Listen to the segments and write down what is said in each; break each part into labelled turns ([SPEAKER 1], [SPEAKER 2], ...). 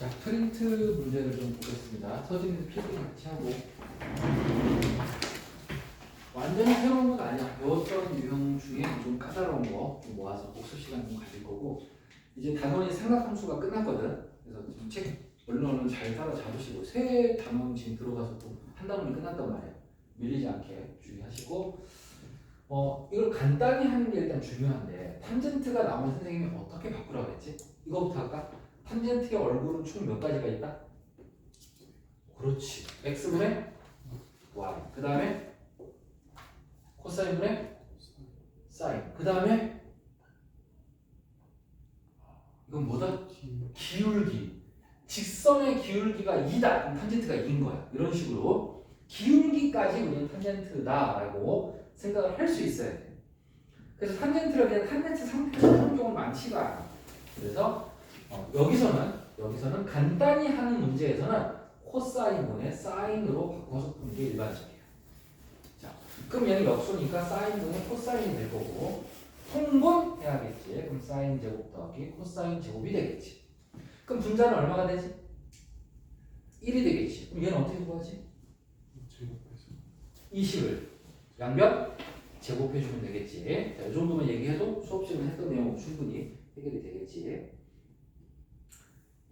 [SPEAKER 1] 자, 프린트 문제를 좀 보겠습니다. 서진이 필기 같이 하고. 완전히 새로운 건 아니야. 배웠던 유형 중에 좀 까다로운 거 좀 모아서 복습 시간 좀 가질 거고. 이제 단원이 생각 함수가 끝났거든. 그래서 지금 책 얼른 잘 따라 잡으시고 새 단원 지금 들어가서 또 한 단원이 끝났단 말이에요. 밀리지 않게 주의하시고. 이걸 간단히 하는 게 일단 중요한데 탄젠트가 나오면 선생님이 어떻게 바꾸라고 했지? 이거부터 할까? 탄젠트의 얼굴은 총 몇 가지가 있다? 그렇지. x분의 y. 그 다음에 코사인분의 사인. 그 다음에 이건 뭐다? 기울기. 직선의 기울기가 2다. 그럼 탄젠트가 2인 거야. 이런 식으로 기울기까지 우리는 탄젠트다라고 생각을 할 수 있어야 돼. 그래서 탄젠트를 그냥 탄젠트 상태에서 하는 경우는 많지가 않아. 그래서 여기서는 간단히 하는 문제에서는 코사인분의 사인으로 바꿔서 푸는 게 일반적이에요. 자, 그럼 얘는 역수니까 사인분의 코사인이 될 거고 통분 해야겠지. 그럼 사인 제곱 더하기 코사인 제곱이 되겠지. 그럼 분자는 얼마가 되지? 1이 되겠지. 그럼 얘는 어떻게 구하지?
[SPEAKER 2] 제곱해서
[SPEAKER 1] 20을 양변 제곱해주면 되겠지. 자, 이 정도만 얘기해도 수업 시간에 했던 내용은 충분히 해결이 되겠지.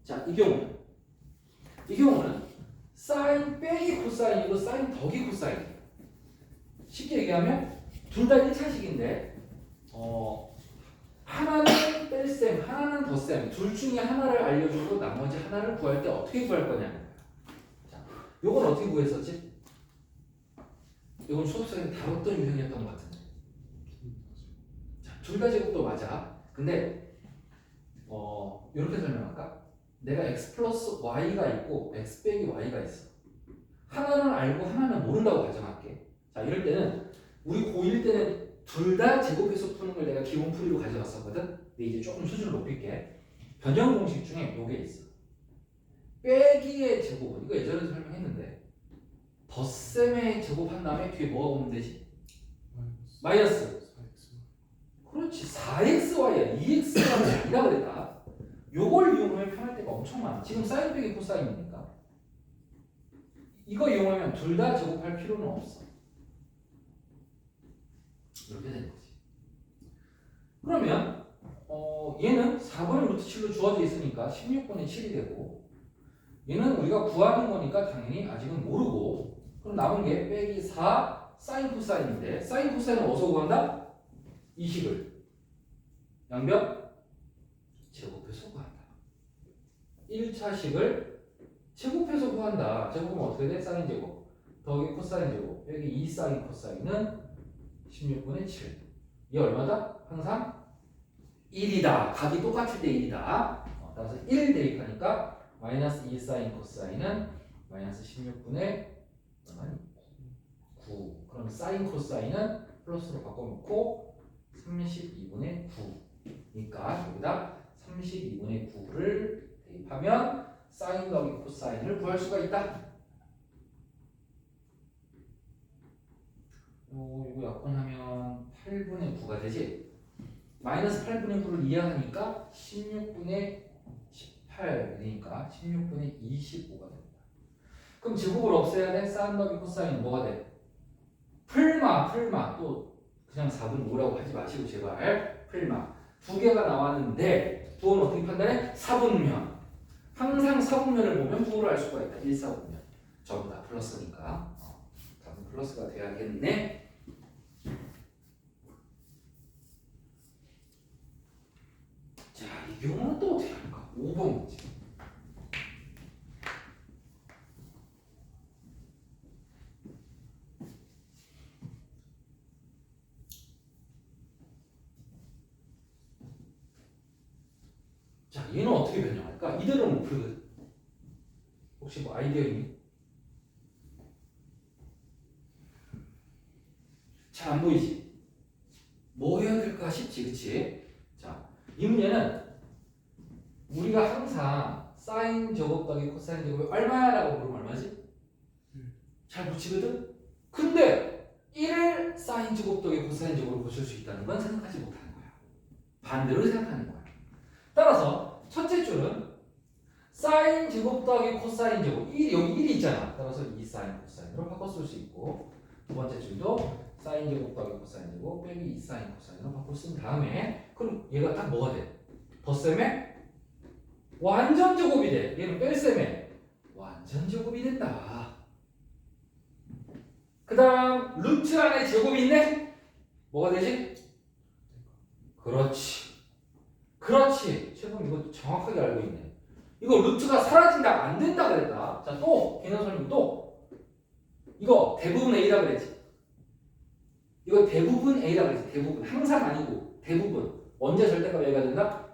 [SPEAKER 1] 자, 이 경우는 사인 빼기 코사인이고 사인 더하기 코사인. 쉽게 얘기하면 둘 다 1차식인데 하나는 뺄셈, 하나는 덧셈. 둘 중에 하나를 알려주고 나머지 하나를 구할 때 어떻게 구할 거냐는 거야. 자, 요건 어떻게 구했었지? 이건 수업 시간에 다뤘던 유형이었던 것 같은데. 자, 둘 다 제곱도 맞아. 근데 이렇게 설명할까? 내가 x 플러스 y가 있고 x 빼기 y가 있어. 하나는 알고 하나는 모른다고 가정할게. 자, 이럴 때는 우리 고1 때는 둘 다 제곱해서 푸는 걸 내가 기본풀이로 가져갔었거든. 근데 이제 조금 수준을 높일게. 변형 공식 중에 요게 있어. 빼기의 제곱은 이거 예전에도 설명했는데 덧셈의 제곱한 다음에 뒤에 뭐가 오면 되지? 마이너스
[SPEAKER 2] 4x
[SPEAKER 1] 그렇지. 4xy야. 2x가 아니라 그랬다. 요걸 이용하면 편할 때가 엄청 많아. 지금 사인 빼기 코사인이니까 이거 이용하면 둘 다 제곱할 필요는 없어. 이렇게 되는 거지. 그러면 얘는 4분의 루트 7로 주어져 있으니까 16분의 7이 되고 얘는 우리가 구하는 거니까 당연히 아직은 모르고 그럼 남은 게 빼기 4 사인 코사인인데 사인 코사인은 어디서 구한다? 20을 양변 제곱해서 구한다. 1차식을 제곱해서 구한다. 제곱은 어떻게 돼? 사인 제곱 더하기 코사인 제곱 빼기 2 사인 코사인은 16분의 7. 이게 얼마다? 항상 1이다. 각이 똑같을 때 1이다. 따라서 1 대입하니까 마이너스 2 사인 코사인은 마이너스 16분의 9. 그럼 사인 코사인은 플러스로 바꿔놓고 32분의 9니까 여기다 32분의 9를 대입하면 사인 더하기 코사인을 구할 수가 있다. 이거 약분하면 8분의 9가 되지. 마이너스 8분의 9를 이해하니까 16분의 18이니까 16분의 25가 됩니다. 그럼 제곱을 없애야 돼? 사인 더하기 코사인은 뭐가 돼? 풀마 또 그냥 4분의 5라고 하지 마시고 제발 풀마 두 개가 나왔는데 부호는 어떻게 판단해? 사분면 항상 사분면을 보면 부호를 알 수가 있다. 1, 4분면 전부 다 플러스니까 답은 플러스가 돼야겠네. 자, 이 경우는 또 어떻게 할까? 5번 문제. 자, 얘는 어떻게 변형할까? 이대로는 못 풀거든. 혹시 뭐 아이디어 있니? 잘 안 보이지? 뭐 해야 될까 싶지, 그치? 자, 이 문제는 우리가 항상 사인 제곱 더하기 코사인 제곱이 얼마야라고 물으면 얼마지? 잘 붙이거든? 근데 1을 사인 제곱 더하기 코사인 제곱으로 고칠 수 있다는 건 생각하지 못하는 거야. 반대로 생각하는 거야. 따라서 첫째 줄은 사인 제곱 더하기 코사인 제곱 1 여기 1이 있잖아. 따라서 2 사인 코사인으로 바꿔 쓸 수 있고 두 번째 줄도 사인 제곱 더하기 코사인 제곱 빼기 2 사인 코사인으로 바꿔 쓴 다음에 그럼 얘가 딱 뭐가 돼? 덧셈에 완전 제곱이 돼. 얘는 뺄셈에 완전 제곱이 된다. 그 다음 루트 안에 제곱이 있네? 뭐가 되지? 그렇지. 그렇지. 최근 이거 정확하게 알고 있네. 이거 루트가 사라진다 안 된다 그랬다. 자, 또 개념 설명 또 이거 대부분 A라 그랬지. 이거 대부분 A라 그랬지. 대부분 항상 아니고 대부분 언제 절대값 A가 된다?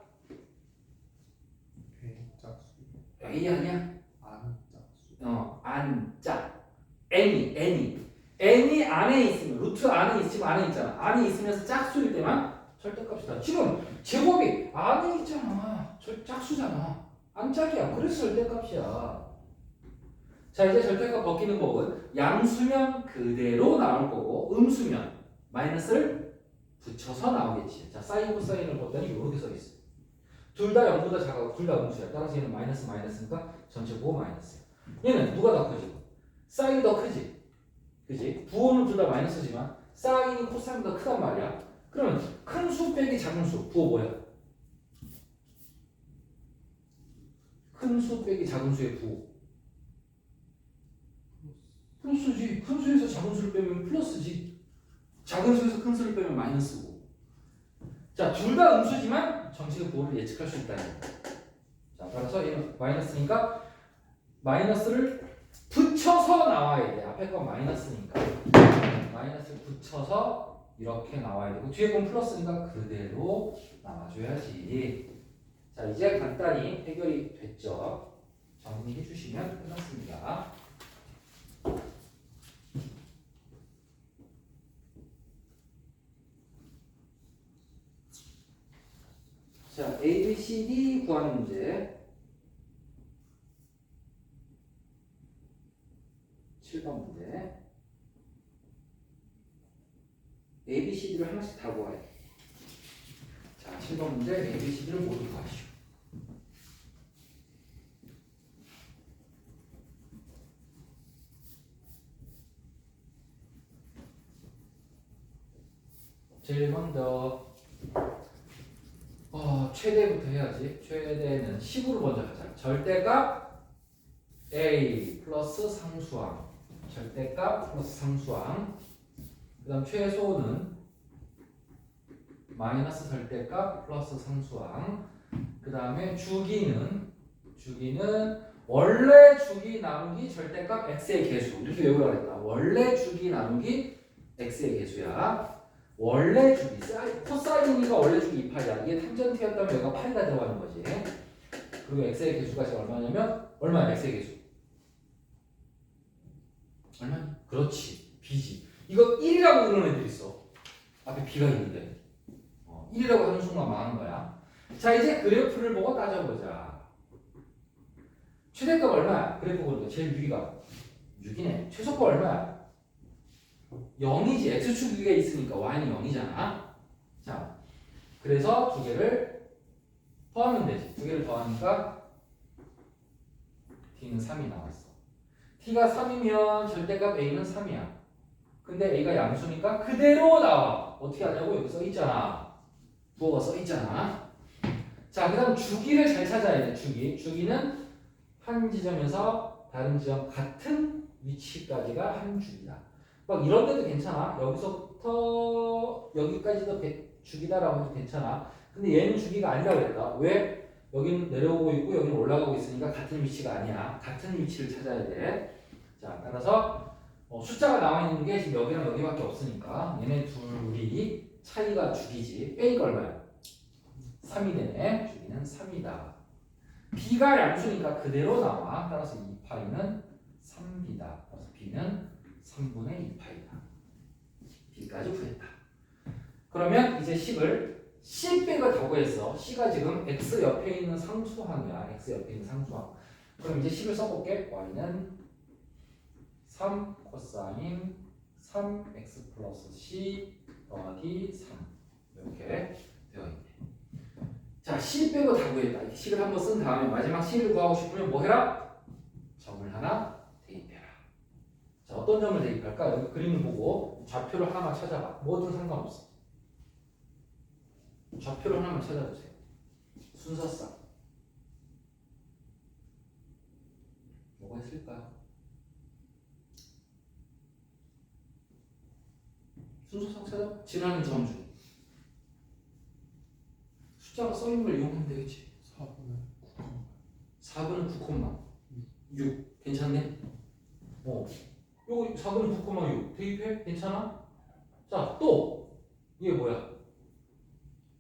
[SPEAKER 2] A 짝수.
[SPEAKER 1] A 아니야?
[SPEAKER 2] 안 짝수.
[SPEAKER 1] 안 짜. N이 안에 있으면 루트 안에 있으면 안에 있잖아. 안에 있으면서 짝수일 때만 절대값이다. 지금 제곱이 안에 있잖아. 짝수잖아. 안 짝이야. 그래서 절대값이야. 자, 이제 절대값 벗기는 법은 양수면 그대로 나올 거고 음수면 마이너스를 붙여서 나오겠지. 자, 사인 코사인을 봤더니 이렇게 써 있어. 둘 다 0보다 작아. 둘 다 음수야. 따라서 얘는 마이너스니까 전체 부호 마이너스야. 얘는 누가 더 크지? 사인이 더 크지. 그지? 부호는 둘 다 마이너스지만 사인이 코사인이 더 크단 말이야. 그러면 큰 수 빼기 작은 수 부호 뭐야? 큰 수 빼기 작은 수의 부호 플러스지. 큰 수에서 작은 수를 빼면 플러스지. 작은 수에서 큰 수를 빼면 마이너스고. 자, 둘 다 음수지만 정식의 부호를 예측할 수 있다는 거야. 자, 따라서 얘는 마이너스니까 마이너스를 붙여서 나와야 돼. 앞에 건 마이너스니까 마이너스를 붙여서 이렇게 나와야 되고 뒤에 건 플러스니까 그대로 나와줘야지. 자, 이제 간단히 해결이 됐죠. 정리해 주시면 끝났습니다. 자, A, B, C, D 구하는 문제 7번 문제. A, B, C, D를 하나씩 다 구해야 돼. 자, 7번 문제 A, B, C, D를 모두 구하시오. 제일 먼저 최대부터 해야지. 최대는 10으로 먼저 하자. 절대값 A 플러스 상수항. 절대값 플러스 상수항. 그 다음 최소는 마이너스 절대값 플러스 상수항. 그 다음에 주기는 원래 주기 나누기 절대값 x의 개수. 이렇게 외우라 그랬다. 원래 주기 나누기 x의 개수야. 원래 주기, 코사인이가 원래 주기 2파이야. 이게 탄젠트였다면 여기가 파이가 들어가는 거지. 그리고 x의 개수가 지금 얼마냐면 얼마야 x의 개수? 얼마니? 그렇지, b지. 이거 1이라고 그러는 애들 있어. 앞에 b가 있는데 1이라고 하는 순간 망한 거야. 자, 이제 그래프를 보고 따져보자. 최대값 얼마야? 그래프 보니까 제일 위가 6이네. 최소값 얼마야? 0이지. x축 위에 있으니까 y는 0이잖아. 자, 그래서 두 개를 더하면 되지. 두 개를 더하니까 t는 3이 나왔어. t가 3이면 절대값 a는 3이야. 근데 a가 양수니까 그대로 나와. 어떻게 하냐고 여기 써 있잖아. 부호가 써 있잖아. 자, 그 다음 주기를 잘 찾아야 돼. 주기는 한 지점에서 다른 지점 같은 위치까지가 한 주기다. 막 이런 데도 괜찮아. 여기서부터 여기까지도 주기다라고 해도 괜찮아. 근데 얘는 주기가 아니라고 했다. 왜? 여기는 내려오고 있고 여기는 올라가고 있으니까 같은 위치가 아니야. 같은 위치를 찾아야 돼. 자, 따라서 숫자가 나와 있는 게 지금 여기랑 여기밖에 없으니까 얘네 둘이 차이가 주기지. A가 얼마야? 3이 되네. 주기는 3이다. B가 양수니까 그대로 나와. 따라서 2파이는 3B다. 따라서 B는 3분의 2파이다. B까지 구했다. 그러면 이제 10을 C 빼고 다 구했어. C가 지금 X 옆에 있는 상수항이야. X 옆에 있는 상수항. 그럼 이제 10을 써볼게. Y는 3 코사인 3X 플러스 C 더하기 3 이렇게 되어 있네. 자, C 빼고 다 구했다. 이렇게 식을 한번 쓴 다음에 마지막 C를 구하고 싶으면 뭐 해라? 점을 하나 대입해라. 자, 어떤 점을 대입할까? 여기 그림을 보고 좌표를 하나만 찾아봐. 뭐든 상관없어. 좌표를 하나만 찾아보세요. 순서상 뭐가 있을까요? 순서상 찾아 지나는 점 중에 숫자가 써있는 걸 이용하면 되겠지. 4분은 9,6 괜찮네? 요거 4분은 9,6 대입해? 괜찮아? 자, 또 이게 뭐야?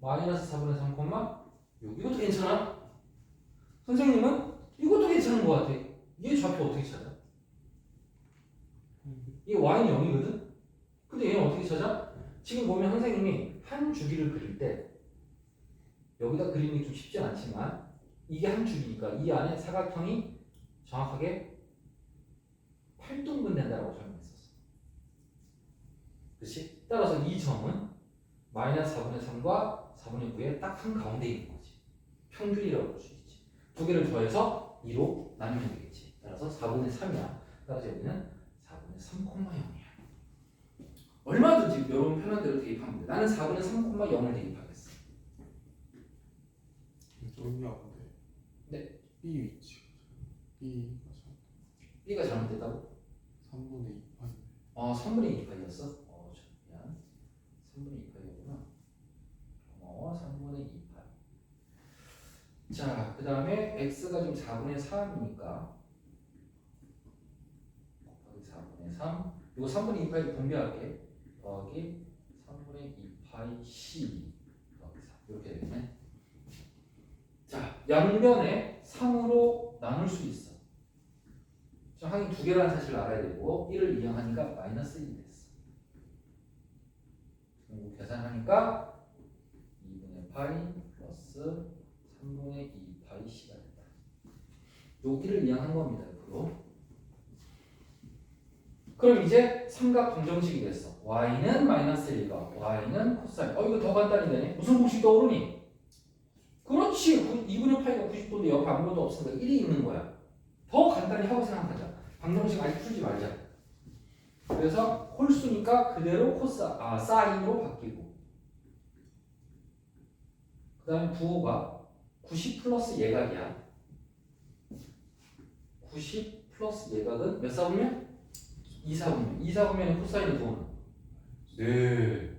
[SPEAKER 1] 마이너스 4분의 3,6 이것도 괜찮아? 선생님은 이것도 괜찮은 것 같아. 얘 좌표 어떻게 찾아? 이게 y는 0이거든? 근데 얘는 어떻게 찾아? 지금 보면 선생님이 한 주기를 그릴 때 여기다 그리는 게 좀 쉽지 않지만 이게 한 주기니까 이 안에 사각형이 정확하게 8등분 된다고 설명했었어. 그렇지? 따라서 이 점은 마이너스 4분의 3과 4분의 9의 딱 한가운데 있는 거지. 평균이라고 볼 수 있지. 두 개를 더해서 2로 나누면 되겠지. 따라서 4분의 3이야. 따라서 여기는 4분의 3,0이야. 얼마든지 여러분 편한 대로 대입하면 돼. 나는 4분의 3,0을 대입하겠어.
[SPEAKER 2] 정리하는데.
[SPEAKER 1] 네.
[SPEAKER 2] B 위치.
[SPEAKER 1] B가 잘못됐다고?
[SPEAKER 2] 3분의 2파이.
[SPEAKER 1] 3분의 2파이였어? 미안. 3분의 2파이였구나. 3분의 2파이. 자, 그 다음에 x가 지금 4분의 3이니까 곱하기 4분의 3 이거 3분의 2파이 분배할게. 더하기 3분의 2파이 c 더하기 4 이렇게 되겠네. 자, 양변에 3으로 나눌 수 있어. 항이 두 개라는 사실을 알아야 되고 1을 이항하니까 마이너스 1이 됐어. 그리고 계산하니까 2분의 파이 플러스 3분의 2파이 c가 된다. 요 1을 이항한 겁니다. 옆으로. 그럼 이제 삼각 방정식이 됐어. y는 마이너스 1과 y는 코사인. 이거 더 간단히 되네. 무슨 공식 떠오르니? 그렇지. 2분의 파이가 90도인데 옆에 아무것도 없으니까 1이 있는 거야. 더 간단히 하고 생각하자. 방정식 아직 풀지 말자. 그래서 홀수니까 그대로 사인으로 바뀌고 그 다음에 부호가 90 플러스 예각이야. 90 플러스 예각은 몇 사분면? 2사분면. 2사분면의 코사인의 부호는? 네.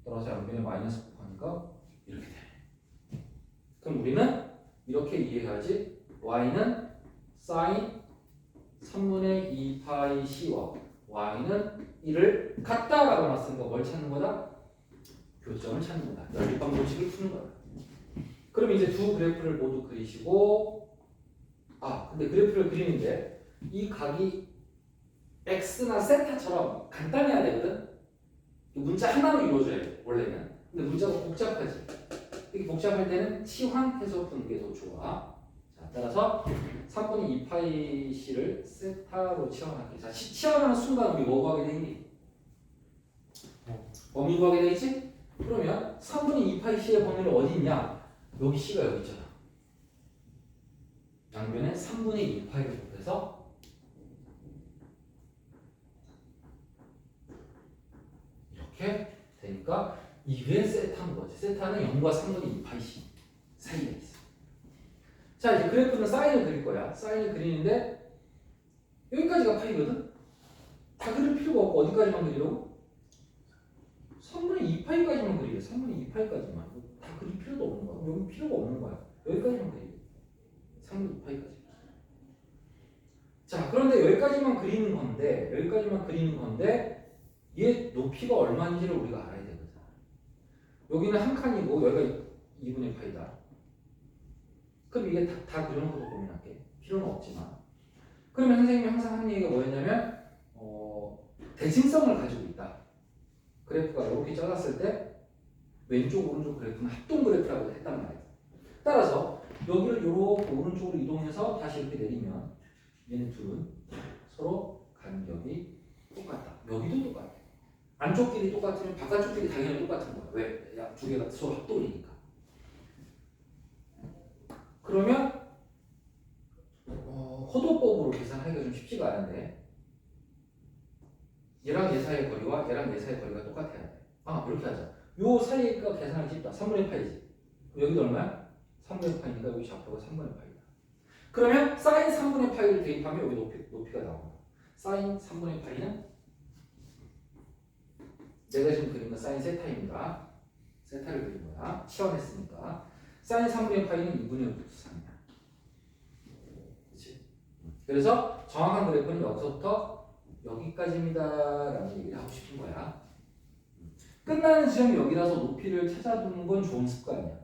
[SPEAKER 1] 따라서 양변에 마이너스 곱하니까 이렇게 돼. 그럼 우리는 이렇게 이해해야지. y는 사인 3분의 2파이 c와 y는 1을 같다라고 놨으니까 뭘 찾는 거다? 교점을 찾는 거다. 연립 방정식을 푸는 거다. 그럼 이제 두 그래프를 모두 그리시고 근데 그래프를 그리는데 이 각이 x나 세타처럼 간단해야 되거든. 문자 하나로 이루어져야 돼 원래는. 근데 문자가 복잡하지. 이렇게 복잡할 때는 치환해서 푸는 게 더 좋아. 자, 따라서 3분의 2파이 c를 세타로 치환할게. 자, 치환하는 순간 우리 뭐 구하게 되니? 범위 구하게 되겠지? 그러면 3분의 2파이 c의 범위는 어디 있냐? 여기 c가 여기 있잖아. 양변에 3분의 2파이를 곱해서 이렇게 되니까 이게 세타인 거지. 세타는 0과 3분의 2파이 c 사이에 있어. 자, 이제 그래프는 사인을 그릴 거야. 사인을 그리는데 여기까지가 파이거든? 다 그릴 필요가 없고 어디까지만 그리려고? 3분의 2파이까지만 그리래. 3분의 2파이까지만. 다 그릴 필요도 없는 거야. 여기 필요가 없는 거야. 여기까지만 그리래. 3분의 2파이까지. 자, 그런데 여기까지만 그리는 건데 얘 높이가 얼마인지를 우리가 알아야 되거든. 여기는 한 칸이고 여기가 2분의 파이다. 그럼 이게 다 그려놓고도 고민할게. 필요는 없지만. 그러면 선생님이 항상 하는 얘기가 뭐였냐면 대칭성을 가지고 있다. 그래프가 이렇게 잘랐을 때 왼쪽 오른쪽 그래프는 합동 그래프라고 했단 말이야. 따라서 여기를 이렇게 오른쪽으로 이동해서 다시 이렇게 내리면 얘네 둘은 서로 간격이 똑같다. 여기도 똑같아. 안쪽 길이 똑같으면 바깥쪽 길이 당연히 똑같은 거야. 왜? 두 개가 서로 합동이니까. 그러면 호도법으로 계산하기가 좀 쉽지가 않은데 얘랑 얘 사이의 거리와 얘랑 얘 사이의 거리가 똑같아야 돼. 이렇게 하자. 요 사이가 계산하기 쉽다. 3분의 파이지. 여기도 얼마야? 3분의 파이니까 여기 좌표가 3분의 파이다. 그러면 사인 3분의 파이를 대입하면 여기 높이가 나옵니다. 사인 3분의 파이는 내가 지금 그린 건 사인 세타입니다. 세타를 그린 거야. 치환했으니까. 사인 3분의 파이는 2분의 루트 3이야. 그치? 그래서 정확한 그래프는 여기서부터 여기까지입니다. 라는 얘기를 하고 싶은 거야. 끝나는 지점이 여기라서 높이를 찾아두는 건 좋은 습관이야.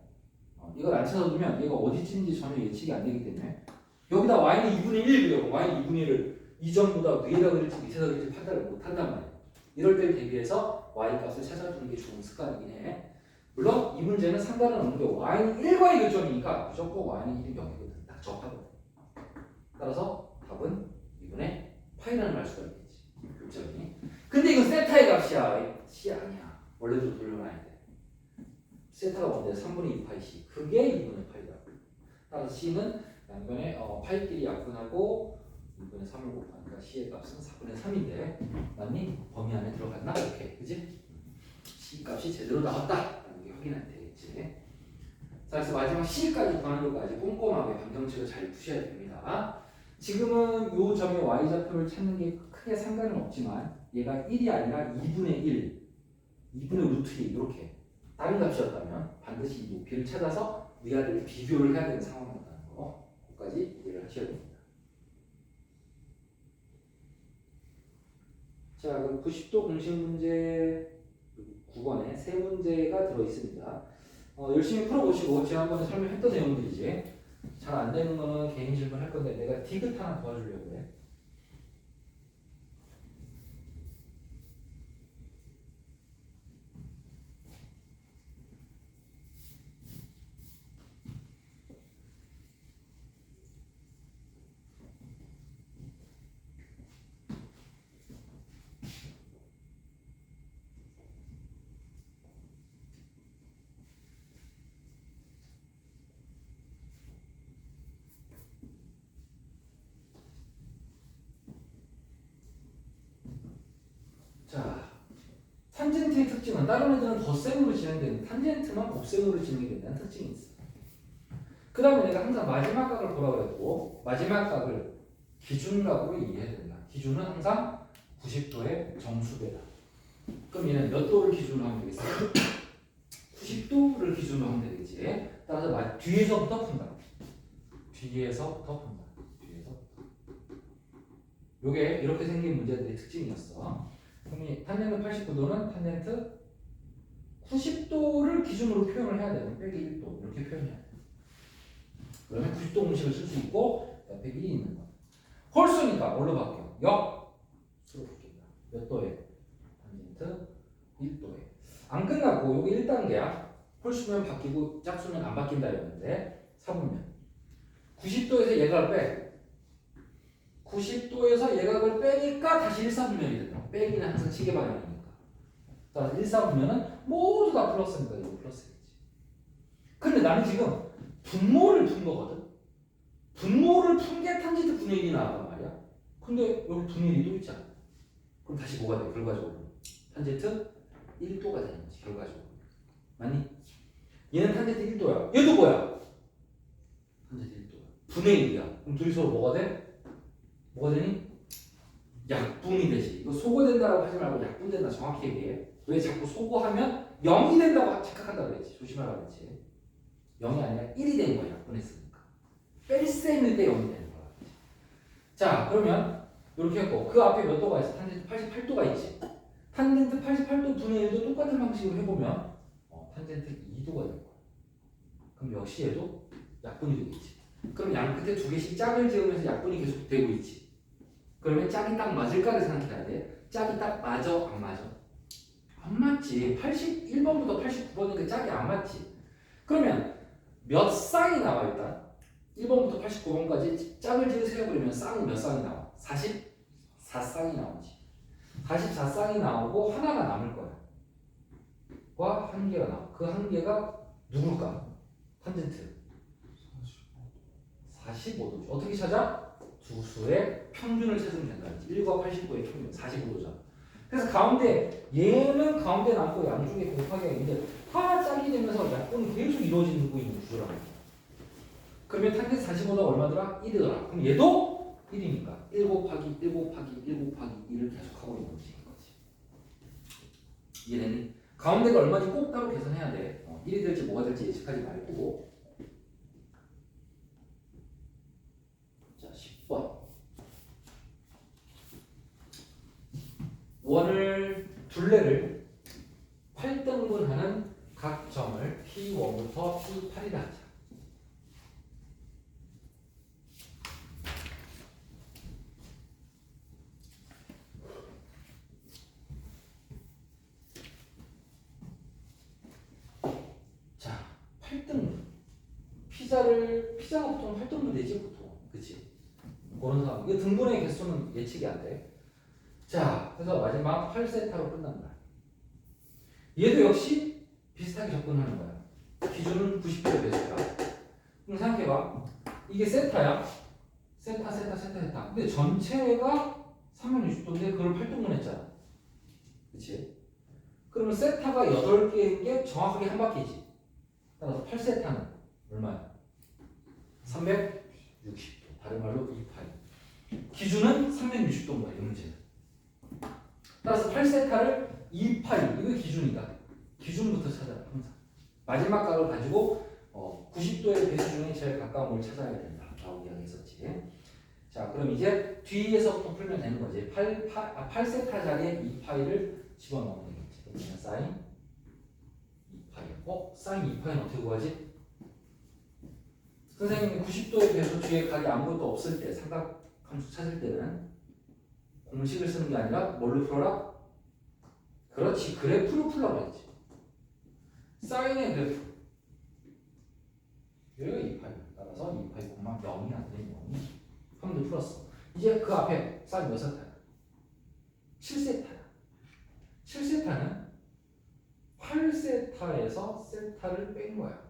[SPEAKER 1] 이걸 안 찾아두면 얘가 어디쯤인지 전혀 예측이 안 되기 때문에 여기다 y는 2분의 1이고요. y는 2분의 1을 이 점보다 위에다 그릴지 밑에다 그릴지 판단을 못 한단 말이야. 이럴 때를 대비해서 y 값을 찾아두는 게 좋은 습관이긴 해. 물론 이 문제는 상관은 없는데 y는 1과의 교점이니까 무조건 y는 1이 0이거든. 딱 접하거든. 따라서 답은 2분의 파이라는 말 수가 있겠지. 교점이. 근데 이건 세타의 값이야. c 아니야. 원래대로 돌려놔야 돼. 세타가 뭔데? 3분의 2파이 c. 그게 2분의 파이다. 따라서 c는 양변에 파이끼리 약분하고 2분의 3을 곱하니까 c의 값은 4분의 3인데 맞니? 범위 안에 들어갔나? 이렇게. 그지? c 값이 제대로 나왔다. 라는 게 확인이 되겠지. 자, 그래서 마지막 c까지 구하는 것까지 꼼꼼하게 방정식을 잘 푸셔야 됩니다. 지금은 요 점의 y좌표를 찾는 게 크게 상관은 없지만 얘가 1이 아니라 2분의 1, 2분의 루트 2 이렇게 다른 값이었다면 반드시 이 높이를 찾아서 위아래를 비교를 해야 되는 상황이었다는 거. 거기까지 이해를 하셔야 됩니다. 자, 그럼 90도 공식 문제 9번에 세 문제가 들어있습니다. 열심히 풀어보시고 지난번에 설명했던 내용들이지 잘 안 되는 거는 개인 질문 할 건데 내가 디귿 하나 도와주려고 해. 자, 탄젠트의 특징은 다른 애들은 덧셈으로 진행되는데 탄젠트만 곱셈으로 진행된다는 특징이 있어. 그 다음에 내가 항상 마지막 각을 보라고 그랬고 마지막 각을 기준각으로 이해해야 된다. 기준은 항상 90도의 정수배다. 그럼 얘는 몇 도를 기준으로 하면 되겠어? 90도를 기준으로 하면 되겠지. 따라서 뒤에서부터 푼다. 뒤에서부터 푼다. 뒤에서부터. 요게 이렇게 생긴 문제들의 특징이었어. 그럼 탄젠트 89도는 탄젠트 90도를 기준으로 표현을 해야 되는 빼기 1도 이렇게 표현해야 돼. 그러면 90도 공식을 쓸 수 있고 옆에 1이 있는 거. 홀수니까 뭘로 바뀌어? 역수로 바뀐다. 몇 도에? 탄젠트 1도에. 안 끝났고 여기 1단계야. 홀수면 바뀌고 짝수면 안 바뀐다 이랬는데 3분면 90도에서 얘가 빼. 90도에서 예각을 빼니까 다시 1사분면이 된다. 빼기는 항상 시계 방향이니까. 따라서 1사분면은 모두 다 플러스니까 이거 플러스겠지. 근데 나는 지금 분모를 푼 거거든. 분모를 푼 게 탄젠트 분의 1이 나왔단 말이야. 근데 여기 분의 1이 또 있잖아. 그럼 다시 뭐가 돼? 결과적으로 탄젠트 1도가 되는 거지. 결과적으로. 맞니? 얘는 탄젠트 1도야. 얘도 뭐야? 탄젠트 1도야. 분의 1이야. 그럼 둘이 서로 뭐가 돼? 뭐가 되니? 약분이 되지. 이거 소거된다라고 하지 말고 약분된다 정확히 얘기해. 왜 자꾸 소거하면 0이 된다고 착각한다 그랬지. 조심하라 그랬지. 0이 아니라 1이 된 거야. 약분했으니까. 뺄셈일 때 0이 되는 거야. 자, 그러면 이렇게 했고 그 앞에 몇 도가 있어? 탄젠트 88도가 있지. 탄젠트 88도 분의 1도 똑같은 방식으로 해보면 탄젠트 2도가 될 거야. 그럼 역시 얘도 약분이 되겠지. 그럼 양 끝에 두 개씩 짝을 지으면서 약분이 계속 되고 있지. 그러면 짝이 딱 맞을까를 생각해야 돼. 짝이 딱 맞아? 안 맞아? 안 맞지. 81번부터 89번인데 짝이 안 맞지. 그러면 몇 쌍이 나와 일단? 1번부터 89번까지 짝을 지으세요. 그러면 쌍이 몇 쌍이 나와? 44쌍이 나오지. 44쌍이 나오고 하나가 남을 거야. 과 한 개가 나와. 그 한 개가 누굴까? 탄젠트. 45도죠. 어떻게 찾아? 두 수의 평균을 찾으면 된다. 1과 89의 평균 45도죠. 그래서 가운데 얘는 가운데 남고 양쪽에 곱하기가 있는데 하나 짝이 되면서 약분이 계속 이루어지고 있는 구조라고 합니다. 그러면 탄젠트 45도가 얼마더라? 1이더라. 그럼 얘도 1이니까 1 곱하기 1 곱하기 1 곱하기 1을 계속하고 있는 거지. 이해되니? 가운데가 얼마인지 꼭 따로 계산해야 돼. 1이 될지 뭐가 될지 예측하지 말고. 자, 10번. 원을 둘레를 8등분하는 각 점을 P1부터 P8이라 하자. 자, 8등분. 피자가 보통 8등분 되지 보통. 그치? 그런 상황. 이거 등분의 개수는 예측이 안 돼. 자, 그래서 마지막 8세타로 끝난다. 얘도 역시 비슷하게 접근하는 거야. 기준은 90도의 배수야. 그럼 생각해봐. 이게 세타야. 세타. 근데 전체가 360도인데 그걸 8등분 했잖아. 그치? 그러면 세타가 8개인 게 정확하게 한 바퀴지. 따라서 8세타는 얼마야? 360도. 다른 말로 2파이. 기준은 360도인 거야, 이 문제는. 따라서 8세타를 2파이, 이거 기준이다. 기준부터 찾아라, 항상. 마지막 값을 가지고 90도의 배수 중에 제일 가까운 걸 찾아야 된다. 라고 이야기했었지. 자, 그럼 이제 뒤에서부터 풀면 되는 거지. 8세타 자리에 2파이를 집어넣으면 되겠지. 그러면 사인 2파이. 사인 2파이는 어떻게 구하지? 선생님이 90도의 배수 뒤에 각이 아무것도 없을 때, 삼각함수 찾을 때는 공식을 쓰는 게 아니라 뭘로 풀어라? 그렇지, 그래프로 풀라고 했지. 사인의 그래프. 여기가 2파이. 따라서 2파이 콤마 0이 안 되는 0이. 한번더 풀었어. 이제 그 앞에 사인 몇 세타야? 7세타야. 7세타는 8세타에서 세타를 뺀 거야.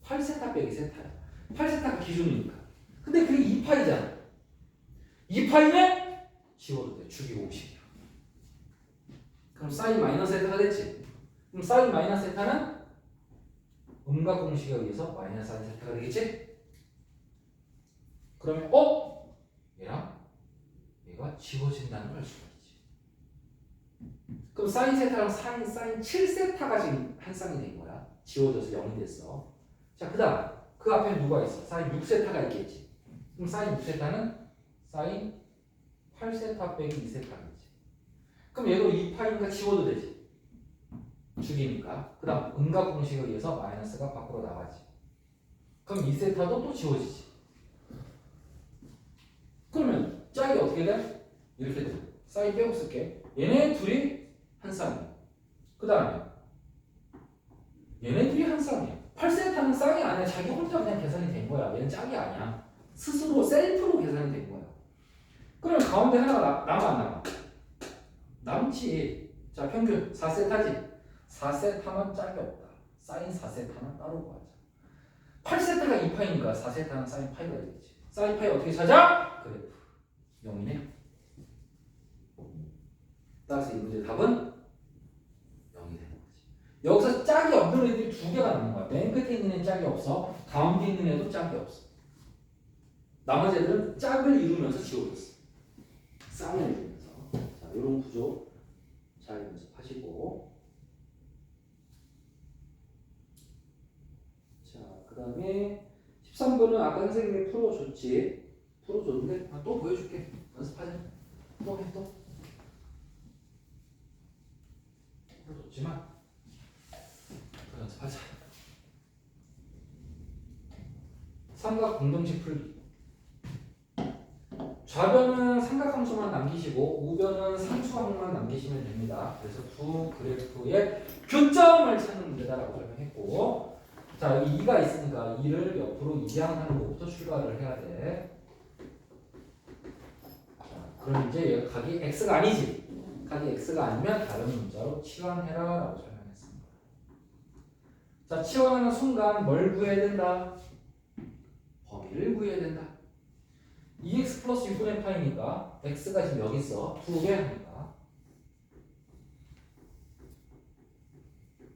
[SPEAKER 1] 8세타 빼기 세타야. 8세타가 기준이니까. 근데 그게 2파이잖아. 2파이면 지워도 돼. 주기 50이야. 그럼 사인 마이너스 세타가 됐지. 그럼 사인 마이너스 세타는 음각 공식에 의해서 마이너스 사인 세타가 되겠지? 그러면 얘가 지워진다는 걸 알 수가 있지. 그럼 사인 세타랑 사인 7세타가 지금 한 쌍이 된 거야. 지워져서 0이 됐어. 자, 그 다음 그 앞에 누가 있어? 사인 6세타가 있겠지. 그럼 사인 6세타는 사인 8세타 빼기 2세타겠지. 그럼 얘도 2파이니까 지워도 되지. 주기니까. 그 다음 음각 공식에 의해서 마이너스가 밖으로 나가지. 그럼 2세타도 또 지워지지. 그러면 짝이 어떻게 돼? 이렇게 돼. 사인 빼고 쓸게. 얘네 둘이 한 쌍이야. 그 다음에 얘네 둘이 한 쌍이야. 8세타는 쌍이 아니야. 자기 혼자 그냥 계산이 된 거야. 얘는 짝이 아니야. 스스로 셀프로 계산이 된 거야. 그러면 가운데 하나가 남아 안 남아? 남지. 자, 평균 4세타지. 4세타만 짝이 없다. 사인 4세타만 따로 구하자. 8세타가 2파이니까 4세타는 사인 파이가 되겠지. 사인 파이 어떻게 찾아? 그래프 0이네. 따라서 이 문제 답은 0이 되는 거지. 여기서 짝이 없는 애들이 두 개가 남는 거야. 맨 끝에 있는 애는 짝이 없어. 가운데 있는 애도 짝이 없어. 나머지 애들은 짝을 이루면서 지워졌어. 쌍을 이루면서. 자, 이런 구조 잘 연습하시고. 자, 그 다음에 13번은 아까 선생님이 풀어줬지. 풀어줬는데 또 보여줄게. 연습하자. 또 해, 또. 풀어줬지만 또 연습하자. 삼각 공동식 풀기. 좌변은 삼각함수만 남기시고 우변은 상수항만 남기시면 됩니다. 그래서 두 그래프의 교점을 찾는 문제다라고 설명했고, 자, 여기 2가 있으니까 2를 옆으로 이항하는 것부터 출발을 해야 돼. 자, 그럼 이제 여기 각이 x가 아니지. 각이 x가 아니면 다른 문자로 치환해라 라고 설명했습니다. 자, 치환하는 순간 뭘 구해야 된다? 범위. y를 구해야 된다. 2x 플러스 6분의 파이니까 x가 지금 여기 있어. 2배 하니까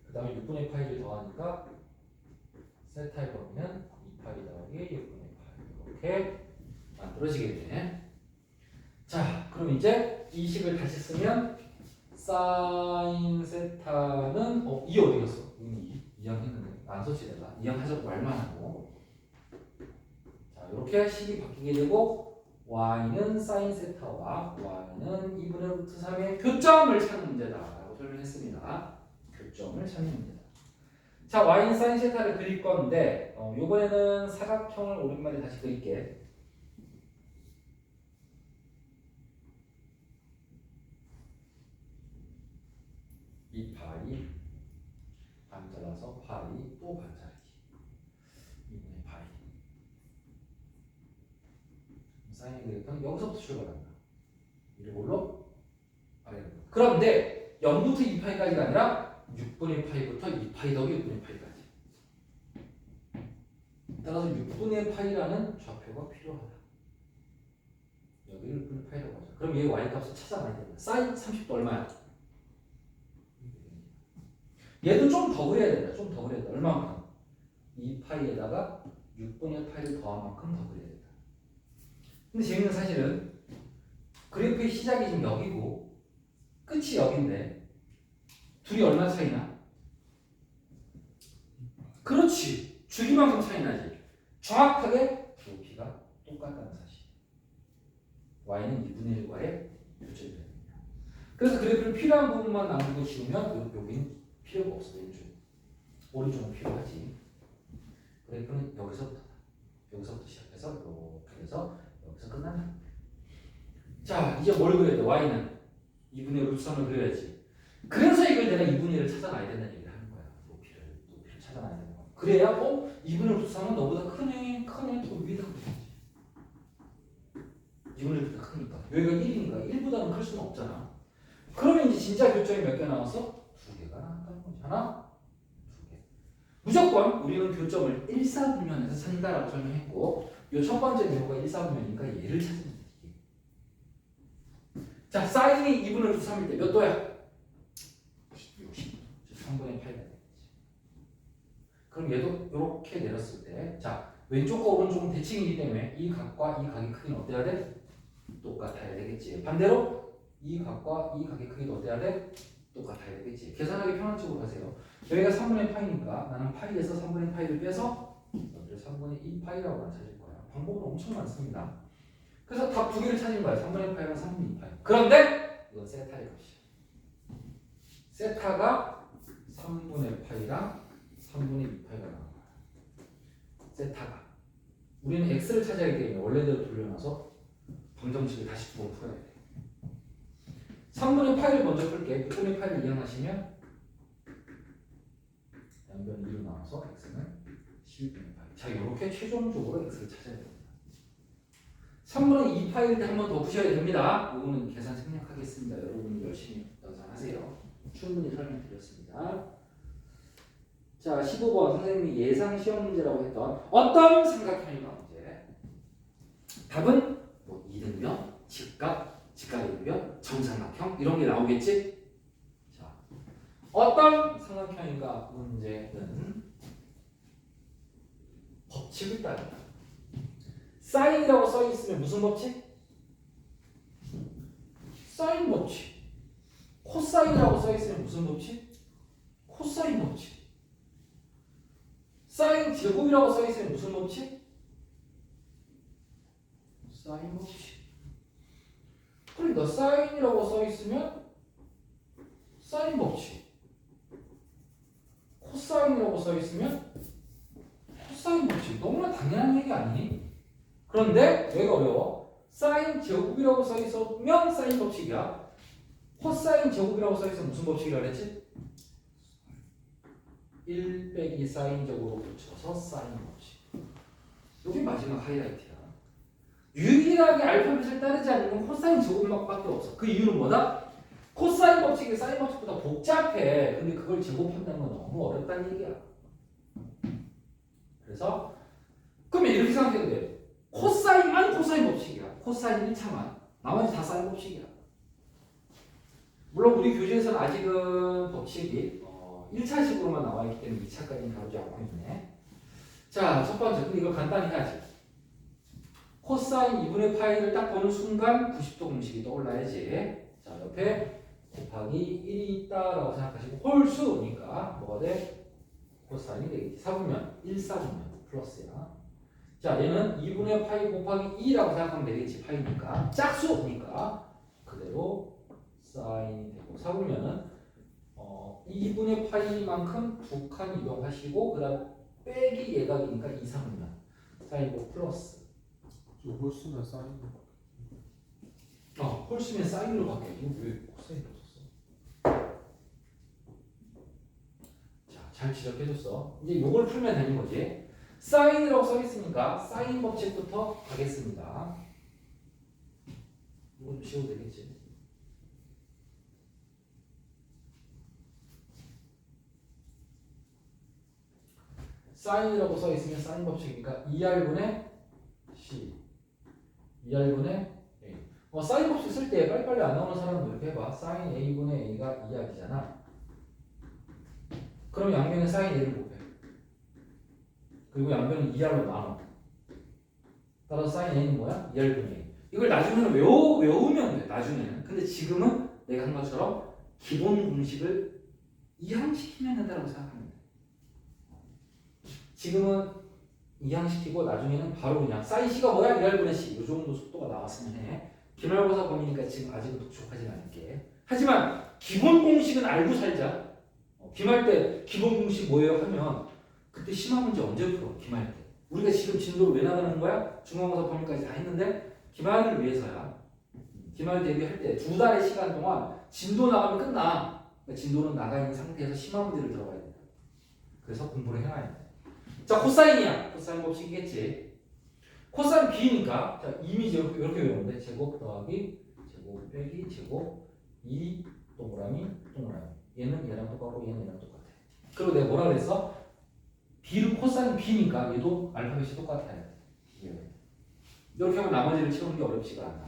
[SPEAKER 1] 그 다음에 6분의 파이를 더하니까 세타의 범위는 2파이 더하기 6분의 파이 이렇게 만들어지게 되네. 자, 그럼 이제 이 식을 다시 쓰면 사인 세타는 이 어디 갔어? 이미 2항 했는데 안 썼지 내가 2항 하자고 말만 하고. 자, 이렇게 식이 바뀌게 되고 y는 사인 세타와 y는 2분의 루트 3의 교점을 찾는 문제다라고 설명했습니다. 교점을 찾는 문제다. 자, y는 사인 세타를 그릴 건데 이번에는 사각형을 오랜만에 다시 그릴게. 이 파이 반 잘라서 파이 또 반 자르기 2분의 파이 사인의 그래프는 여기서부터 출발한다. 이걸로 아래로. 그런데 0부터 2파이까지가 아니라 6분의 파이부터 2파이 더하기 6분의 파이까지. 따라서 6분의 파이라는 좌표가 필요하다. 여기를 6분의 파이라고 하죠. 그럼 얘 y 값을 찾아놔야 됩니다. 사인 30도 얼마야? 얘도 좀 더 그려야 된다. 좀 더 그려야 된다. 얼마만큼? 2파이에다가 6분의 파이를 더한 만큼 더 그려야 된다. 근데 재밌는 사실은 그래프의 시작이 지금 여기고 끝이 여긴데 둘이 얼마 차이나? 그렇지. 주기만큼 차이 나지. 정확하게 높이가 똑같다는 사실. y는 2분의 1과의 교점이 됩니다. 그래서 그래프를 필요한 부분만 남기고 지우면 여기는 필요가 없어. 왼쪽. 오른쪽은 필요하지. 그래프는 여기서부터 시작해서 이렇게 해서 여기서 끝난다. 자, 이제 뭘 그려야 돼? y는 2분의 루트 3을 그려야지. 그래서 이걸 내가 2분의 1을 찾아놔야 된다는 얘기를 하는 거야. 높이를 찾아놔야 되는 거야. 그래야 2분의 루트 3은 너보다 크네 또 위에다 그려야지. 2분의 루트가 크니까. 여기가 1이니까 1보다는 클 수는 없잖아. 그러면 이제 진짜 교점이 몇 개 나왔어? 2개가 나왔다는 거지. 하나, 2개. 무조건 우리는 교점을 1사분면에서 찾는다라고 설명했고 이 첫 번째 내용가 1사분면이니까 얘를 찾으면 돼. 자, 사인이 2분의 루트 3일 때 몇 도야? 60. 3분의 8가 되겠지. 그럼 얘도 이렇게 내렸을 때, 자, 왼쪽과 오른쪽은 대칭이기 때문에 이 각과 이 각의 크기는 어때야 돼? 똑같아야 되겠지. 반대로 이 각과 이 각의 크기도 어때야 돼? 똑같아야 되겠지. 계산하기 편한 쪽으로 하세요. 여기가 3분의 파이니까 나는 파이에서 3분의 파이를 빼서 여기를 3분의 2파이라고 찾을 거야. 방법은 엄청 많습니다. 그래서 답 두 개를 찾은 거야. 3분의 파이랑 3분의 2파이. 그런데 이건 세타의 값이야. 세타가 3분의 파이랑 3분의 2파이가 나온 거야. 세타가. 우리는 x를 찾아야 하기 때문에 원래대로 돌려놔서 방정식을 다시 두 번 풀어야 돼. 3분의 파이를 먼저 풀게. 6분의 파이를 이항하시면 양변 2로 나와서 x는 11분의 파이. 자, 이렇게 최종적으로 x를 찾아야 됩니다. 3분의 2파이일 때 한 번 더 푸셔야 됩니다. 이거는 계산 생략하겠습니다. 여러분 열심히 연산하세요. 충분히 설명드렸습니다. 자, 15번 선생님이 예상 시험 문제라고 했던 어떤 삼각형일까 문제. 답은 뭐 이등변, 직각이등변, 정삼각형 이런 게 나오겠지? 자, 어떤 삼각형일까 문제는 법칙을 따른다. 사인이라고 써 있으면 무슨 법칙? 사인 법칙. 코사인이라고 써 있으면 무슨 법칙? 코사인 법칙. 사인 제곱이라고 써 있으면 무슨 법칙? 사인 법칙. 그러니까 사인이라고 써 있으면 사인 법칙. 코사인이라고 써 있으면 코사인 법칙. 너무나 당연한 얘기 아니니? 그런데 여기가 어려워. 사인 제곱이라고 써 있으면 사인 법칙이야. 코사인 제곱이라고 써 있으면 무슨 법칙이라 그랬지? 1 빼기 사인 제곱으로 붙여서 사인 법칙. 여기 마지막 하이라이트야. 유일하게 알파벳을 따르지 않는 건 코사인 제곱밖에 없어. 그 이유는 뭐다? 코사인 법칙이 사인 법칙보다 복잡해. 근데 그걸 제곱한다는 건 너무 어렵다는 얘기야. 그래서 그러면 이렇게 생각해도 돼. 코사인만 코사인 법칙이야. 코사인 1차만. 나머지 다 사인 법칙이야. 물론 우리 교재에서는 아직은 법칙이 1차식으로만 나와 있기 때문에 2차까지는 다루지 않고 있네. 자, 첫 번째. 근데 이거 간단히 해야지. 코사인 2분의 파이를 딱 보는 순간 90도 공식이 떠올라야지. 자, 옆에 곱하기 1이 있다라고 생각하시고 홀수니까 뭐가 돼? 코사인이 되겠지. 4분면 1, 4분면 플러스야. 자, 얘는 2분의 파이 곱하기 2라고 생각하면 되겠지. 파이니까. 짝수니까 그대로 사인이 되고 4분면은 2분의 파이만큼 두 칸 이동하시고 그 다음 빼기 예각이니까 2, 3분면 사인이고 플러스
[SPEAKER 2] 저 홀수는 사인.
[SPEAKER 1] 홀수면 사인으로 바뀌어. 이거 왜 코사인이 없었어? 자, 잘 지적해줬어. 이제 요걸 풀면 되는 거지. 사인이라고 써있으니까 사인 법칙부터 가겠습니다. 이거 좀 지워도 되겠지. 사인이라고 써있으면 사인 법칙이니까 2r분의 c 2r분의 a. 사인 법칙 쓸 때 빨리빨리 안 나오는 사람은 이렇게 해봐. 사인 a분의 a가 2r이잖아. 그럼 양변에 사인 a를 곱해. 그리고 양변은 2r로 나눠. 따라서 사인 a는 뭐야? 2r분의 a. 이걸 나중에는 외우면 돼. 나중에는. 근데 지금은 내가 한 것처럼 기본 공식을 이항시키면 된다고 생각하면 돼. 지금은 이항시키고 나중에는 바로 그냥 사인 c가 뭐야? 2r분의 c. 이 정도 속도가 나왔으면 해. 기말고사 범위니까 지금 아직은 독촉하진 않을게. 하지만 기본 공식은 알고 살자. 기말 때 기본 공식 뭐예요? 하면 그때 심화 문제 언제 풀어? 기말 때. 우리가 지금 진도를 왜 나가는 거야? 중간고사 범위까지 다 했는데 기말을 위해서야. 기말 대비할 때 두 달의 시간 동안 진도 나가면 끝나. 그러니까 진도는 나가 있는 상태에서 심화 문제를 들어가야 된다. 그래서 공부를 해놔야 돼. 자, 코사인이야. 코사인 법칙이겠지. 코사인 b니까 자, 이미 이렇게 외우면 돼. 제곱 더하기 제곱 빼기 제곱 2 동그라미 동그라미. 얘는 얘랑 똑같고 얘는 얘랑 똑같아. 그리고 내가 뭐라 그랬어? b를 코사인 b니까 얘도 알파벳이 똑같아야 돼. 이렇게 하면 나머지를 채우는 게 어렵지가 않아.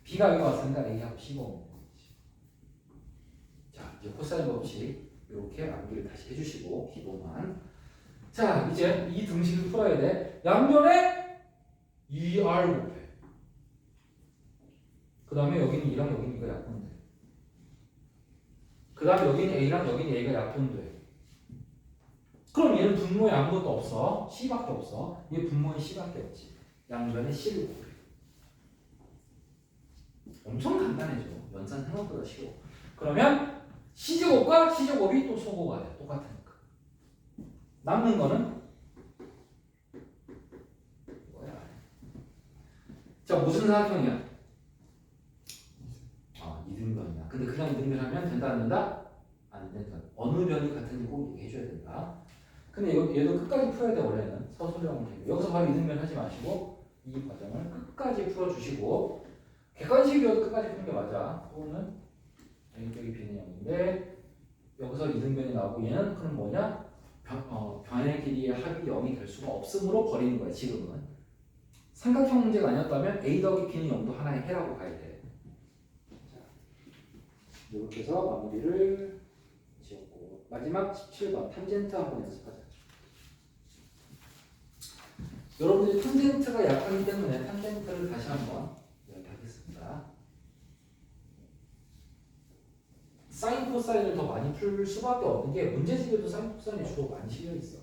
[SPEAKER 1] b가 여기 왔으니까 a하고 c가 오면 되겠지. 자, 이제 코사인 법칙 이렇게 암기를 다시 해주시고 기본만. 자, 이제 이 등식을 풀어야 돼. 양변에 2r 곱해. 그 다음에 여기는 2랑 여기는 2가 약분돼. 그 다음에 여기는 a랑 여기는 a가 약분돼. 그럼 얘는 분모에 아무것도 없어. c밖에 없어. 얘 분모에 c밖에 없지. 양변에 c를 곱해. 엄청 간단해져. 연산 생각보다 쉬워. 그러면 c제곱과 c제곱이 또 소거가 돼. 똑같으니까. 남는 거는 뭐야? 자, 무슨 사각형이야? 이등변이야. 근데 그냥 이등변하면 된다 안 된다? 안 된다. 어느 변이 같은지 꼭 얘기해줘야 된다. 근데 얘도 끝까지 풀어야 돼. 원래는 서술형 되고 여기서 바로 이등변 하지 마시고 이 과정을 끝까지 풀어주시고 객관식이어도 끝까지 푸는 게 맞아. 또는 A쪽이 B는 0인데 여기서 이등변이 나오고 얘는 그럼 뭐냐? 변의 길이의 합이 0이 될 수가 없으므로 버리는 거야. 지금은 삼각형 문제가 아니었다면 A 더하기 B는 0도 하나의 해라고 봐야 돼. 자, 이렇게 해서 마무리를 지었고 마지막 17번 탄젠트 한번 연습하자. 여러분들이 탄젠트가 약하기 때문에 탄젠트를 다시 한번 이야기하겠습니다. 사인 코사인을 더 많이 풀 수밖에 없는 게 문제집에도 사인 코사인이 주로 많이 실려 있어.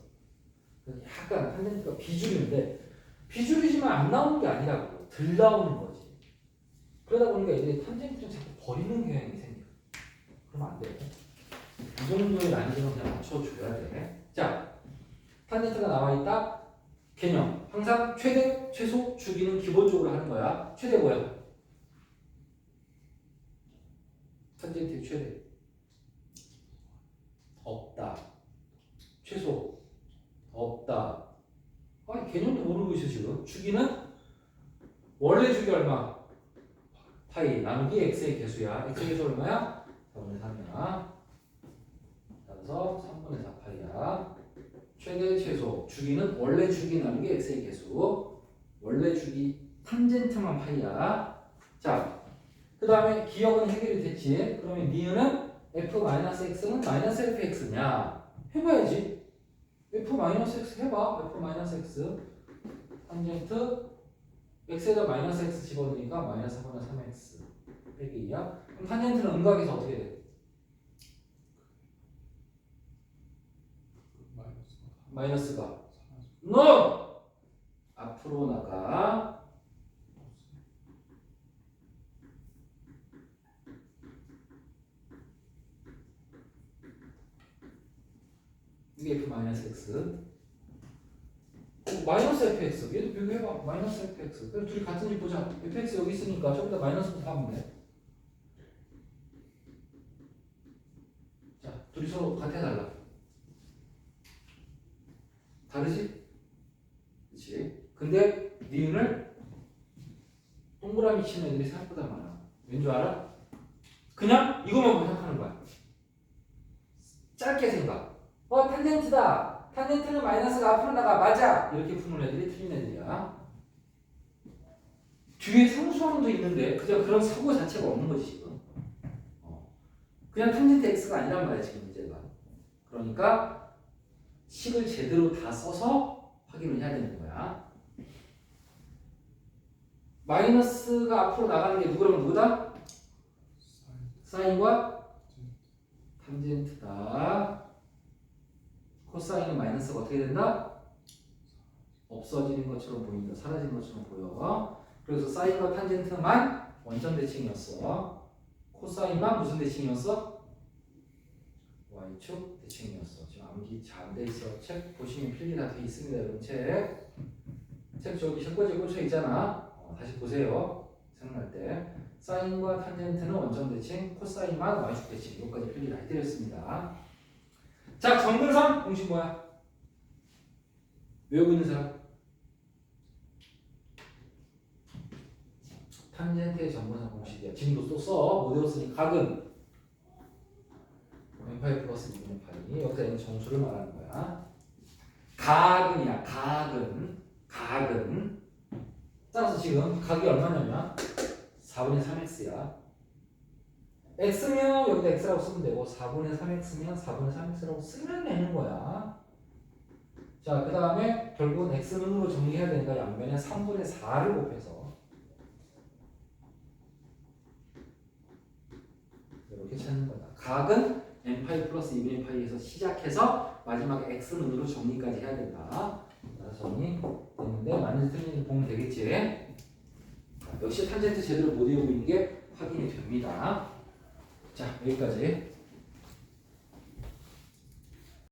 [SPEAKER 1] 그래서 약간 탄젠트가 비주류인데 비주류지만 안 나오는 게 아니라고 덜 나오는 거지. 그러다 보니까 애들이 탄젠트를 자꾸 버리는 경향이 생겨. 그러면 안 돼. 이 정도의 난이도는 그냥 맞춰줘야 돼. 자, 탄젠트가 나와 있다. 개념. 항상 최대, 최소, 주기는 기본적으로 하는 거야. 최대 뭐야? 탄젠트의 최대. 없다. 최소. 없다. 개념도 모르고 있어 지금. 주기는 원래 주기 얼마? 파이 나누기 x의 개수야. x의 개수 얼마야? 4분의 3이야. 따라서 3분의 4 파이야. 최대 최소 주기는 원래 주기 나누기 x의 개수. 원래 주기 탄젠트만 파이야. 자, 그 다음에 기억은 해결이 됐지. 그러면 니은은 f-x는 -fx냐? 해봐야지. f-x 해봐. f-x 탄젠트 x에다 -x 집어넣으니까 -4분의 3x 빼기 2야. 그럼 탄젠트는 음각에서 어떻게 돼? 마이너스가
[SPEAKER 2] 사라져.
[SPEAKER 1] NO! 앞으로 나가. 이게 f-x 마이너스 fx 얘도 비교해봐. 마이너스 fx 그럼 둘이 같은지 보자. fx 여기 있으니까 저기다 마이너스부터 하면 돼. 자, 둘이 서로 같아 달라. 다르지? 그치? 근데 니은을 동그라미 치는 애들이 생각보다 많아. 왠 줄 알아? 그냥 이것만 보고 생각하는 거야. 짧게 생각. 탄젠트다. 탄젠트는 마이너스가 앞으로 나가. 맞아. 이렇게 푸는 애들이 틀린 애들이야. 뒤에 상수함도 있는데 그냥 그런 사고 자체가 없는 거지 지금. 그냥 탄젠트 x가 아니란 말이야 지금 문제가. 그러니까 식을 제대로 다 써서 확인을 해야 되는 거야. 마이너스가 앞으로 나가는 게 누구라면 누구다? 사인과 탄젠트다. 코사인은 마이너스가 어떻게 된다? 없어지는 것처럼 보인다. 사라지는 것처럼 보여. 그래서 사인과 탄젠트만 원점 대칭이었어. 코사인만 무슨 대칭이었어? Y축 대칭이었어. 지금 암기 잘 안 돼 있어. 책 보시면 필기 다 돼 있습니다. 여러분 책 저기 책꽂이에 꽂혀 있잖아. 다시 보세요. 생각날 때 사인과 탄젠트는 원점 대칭, 코사인만 Y축 대칭. 이것까지 필기 다 해드렸습니다. 자, 정근선 공식 뭐야? 외우고 있는 사람? 탄젠트의 정근선 공식이야. 지금도 또 써. 못 외웠으니 각은 n 파이 플러스 2분의 파이. 여기다 있는 정수를 말하는 거야. 각은이야. 각은. 따라서 지금 각이 얼마냐면 4분의 3x야. x면 여기다 x라고 쓰면 되고 4분의 3x면 4분의 3x라고 쓰면 되는 거야. 자, 그 다음에 결국은 x는으로 정리해야 되니까 양변에 3분의 4를 곱해서 이렇게 찾는 거다. 각은 n파이 플러스 2분의 파이에서 시작해서 마지막에 x는으로 정리까지 해야 된다. 그래서 정리됐는데 맞는지 틀린지 보면 되겠지. 자, 역시 탄젠트 제대로 못 외우고 있는 게 확인이 됩니다. 자, 여기까지.